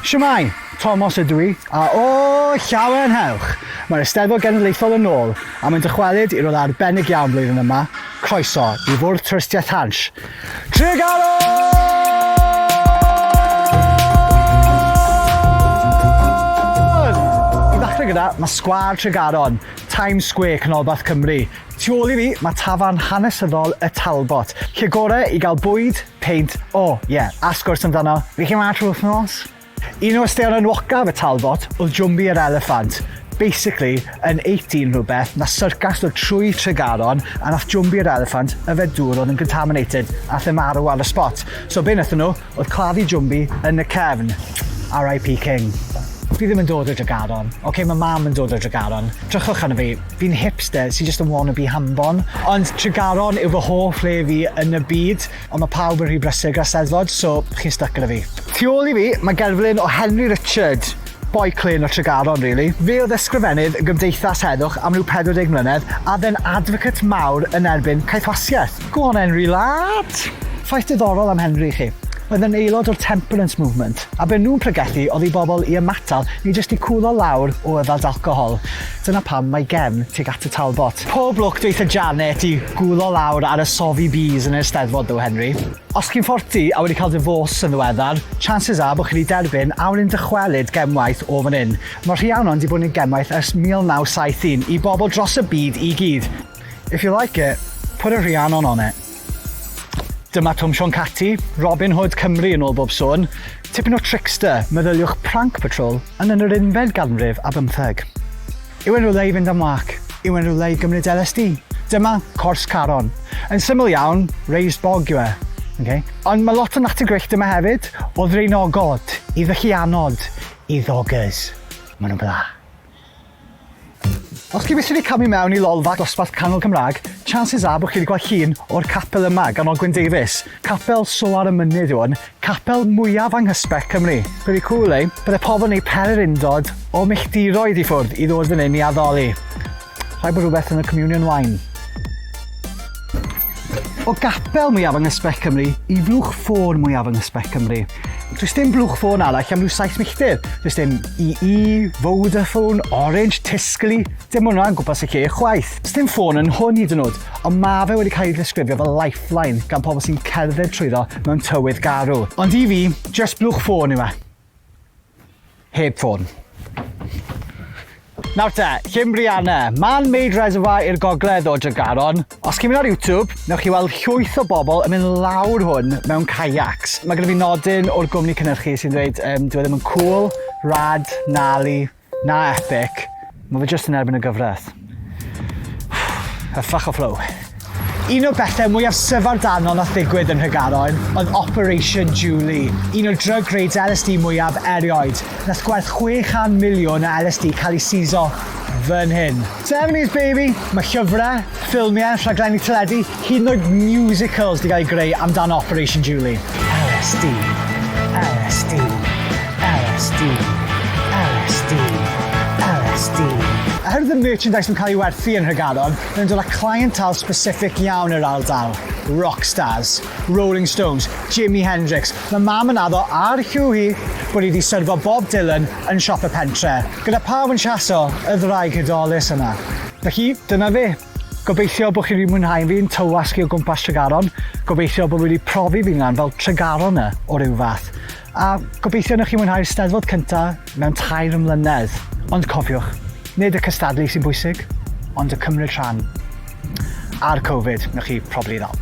Shwmai, Tomos ydw I, a o llawen hewch. Mae'r Eisteddfod Genedlaethol yn ôl, a mae'n dychwelyd i'r rôl arbennig iawn blwyddyn yma. Croeso i Bwrdd Twristiaeth Hansh. Tregaron! I ddechrau gyda, mae sgwâr Tregaron, Times Square, canolbarth Cymru. Tu ôl i fi, mae tafarn hanesyddol y Talbot, lle gorau i gael bwyd, peint, a sgwrs amdano. Fi chi mas trwy wythnos? Un o ysteion enwocaf y Talbot oedd Drwy'r Elephant. Basically, yn 18 rhywbeth, na syrcas oedd trwy Tregaron a nath Drwy'r Elephant yfed dŵr oedd yn contaminated a ddim arw ar y spot. So be wnaethon nhw, oedd claddu Drwy yn y cefn. R.I.P. King. Fi ddim yn dod o Tregaron. Mae mam yn dod o Tregaron. Drychwch arno fi, fi'n hipster sy'n just yn wannabe hambon. Ond Tregaron yw fy hoff le fi yn y byd, ond mae pawb yn rhy brysur gyda Eisteddfod, so chi'n stuck gyda fi. Tu ôl i fi, mae gerflun o Henry Richard, boi clyn o Tregaron, really. Fe oedd ysgrifennydd y Gymdeithas Heddwch am ryw 40 mlynedd, a dde'n advocate mawr yn erbyn caethwasiaeth. Go on, Henry, lad! Ffaith diddorol am Henry chi. Oedd yn aelod o'r temperance movement, a be nhw'n pregethu oedd i bobl i ymatal ni jyst i cwlo lawr o yfed alcohol. Dyna pam mae gefn tuag at y Talbot. Pob lwc dweitha Janet i gwlo lawr ar y sofi bees yn yr Eisteddfod ddo, Henry. Os chi'n 40 a wedi cael divorce yn ddiweddar, chances are bod chi wedi derbyn a wedi'n dychwelyd gemwaith o fan hyn. Mae Rhiannon wedi bod yn gemwaith ers 1971 i bobl dros y byd i gyd. If you like it, put a Rhiannon on it. Dyma Twmsion Cati, Robin Hood Cymru yn ôl bob sôn. Tipyn o trickster, meddyliwch prank patrol yn yr unfed ganrif a 15. Yw yn rhywle i fynd am wac? Yw yn rhywle i gymryd LSD? Dyma Cors Caron. Yn syml iawn, raised bog yw e. Okay? Ond mae lot o natur grych dyma hefyd, o ddreinogod, i ddychianod, i ddogers. Maen nhw'n bla. Os chi byth wedi camu mewn i lolfa dosbarth canol Cymraeg, chances are bod chi wedi gweld llun o'r capel yma gan Ogwen Davies. Capel so ar y mynydd yw hwn, capel mwyaf anghysbell Cymru. Pretty cool, eh? Bydde pobl neu pererindod o milltiroedd i ffwrdd i ddod fan hyn i addoli. Rhaid bod rhywbeth yn y communion wine. O gapel mwyaf anghysbell Cymru i blwch ffôn mwyaf anghysbell Cymru. Does dim blwch ffôn arall am rhyw 7 milltir. Does dim EE, Vodafone, Orange, Tiscali. Dim hwnna yn gwmpas y lle chwaith. Does dim ffôn yn hwn hyd yn oed, ond mae fe wedi cael ei ddisgrifio fel lifeline gan pobl sy'n cerdded trwyddo mewn tywydd garw. Ond i fi, just blwch ffôn yw e. Heb ffôn. Nawr te, Llymbrianna, man-made reservoir i'r gogledd o Tregaron. Os chi'n mynd ar YouTube, newch chi weld llwyth o bobl yn mynd lawr hwn mewn kayaks. Mae gyda fi nodyn o'r gwmni cynhyrchu sy'n dweud dyw e ddim yn cool, rad, nali, na epic. Mae fe jyst yn erbyn y gyfraith. Hyffach o flow. Un o bethau mwyaf syfardanol nath ddigwydd yn Tregaron oedd Operation Julie, un o drug raids LSD mwyaf erioed. Nath gwerth 600 miliwn o LSD cael ei siso fan hyn. 70s baby, mae llyfrau, ffilmiau, rhaglenni teledu, hyd yn oed musicals wedi cael ei greu amdano Operation Julie. LSD, LSD, LSD, LSD, LSD. Oherwydd y merchandise yn cael ei werthu yn Tregaron, mae'n dod â clientele specific iawn i'r ardal. Rockstars, Rolling Stones, Jimi Hendrix. Mae mam yn addo ar Hugh hi bod hi wedi syrfo Bob Dylan yn siop y pentre, gyda pawb yn chaso y ddraig hydolus yna. Felly, dyna fe. Gobeithio bod chi wedi mwynhau fi'n tywasgu o gwmpas Tregaron. Gobeithio bod wedi profi fi'n gan fel Tregaron o ryw fath. A gobeithio wnaeth chi mwynhau'r Eisteddfod cyntaf mewn 3 mlynedd. Ond cofiwch, nid y cystadlu sy'n bwysig, ond y cymryd rhan. A'r Covid, wnaeth chi probably ddal.